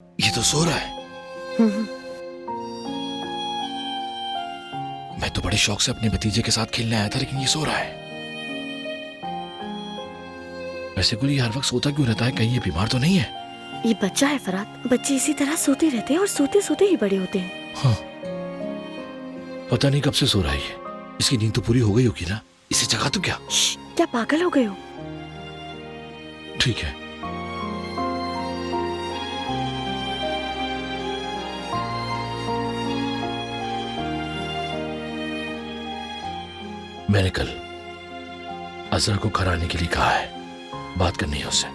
ये तो सो रहा है। मैं तो बड़े शौक से अपने भतीजे के साथ खेलने आया था, लेकिन ये सो रहा है। वैसे गुल ये हर वक्त सोता क्यों रहता है? कहीं ये बीमार तो नहीं है? ये बच्चा है फरात, बच्चे इसी तरह सोते रहते हैं और सोते सोते ही बड़े होते हैं। हाँ, पता नहीं कब से सो रहा है ये। इसकी नींद तो पूरी हो गई होगी ना? इसे जगा तो क्या? क्या पागल हो गए हो? ठीक है। मैंने कल अजहर को घर आने के लिए कहा है, बात करनी है उससे।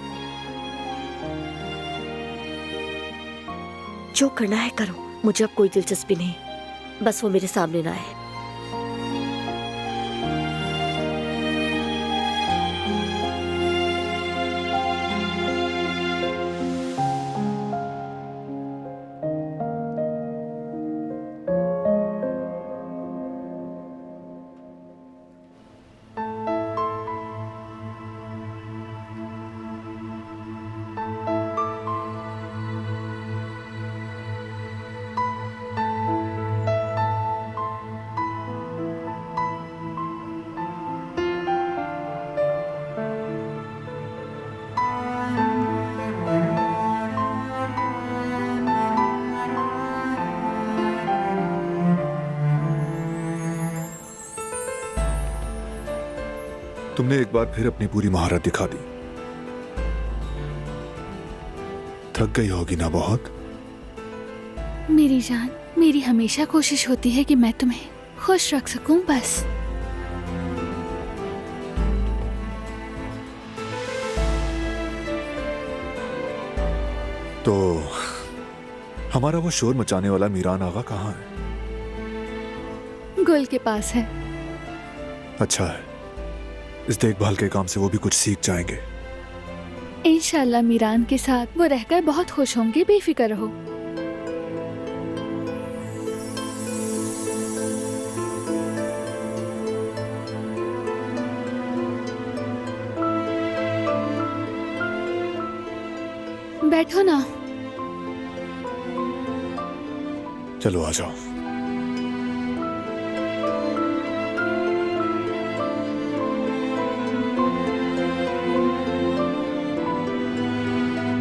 जो करना है करो, मुझे अब कोई दिलचस्पी नहीं, बस वो मेरे सामने ना आए। तुमने एक बार फिर अपनी पूरी महारत दिखा दी। थक गई होगी ना बहुत? मेरी जान, मेरी हमेशा कोशिश होती है कि मैं तुम्हें खुश रख सकूं, बस। तो हमारा वो शोर मचाने वाला मीरान आगा कहाँ है? गुल के पास है। अच्छा है, इस देखभाल के काम से वो भी कुछ सीख जाएंगे। इंशाल्लाह मीरान के साथ वो रहकर बहुत खुश होंगे, बेफिक्र रहो। बैठो ना। चलो आ जाओ।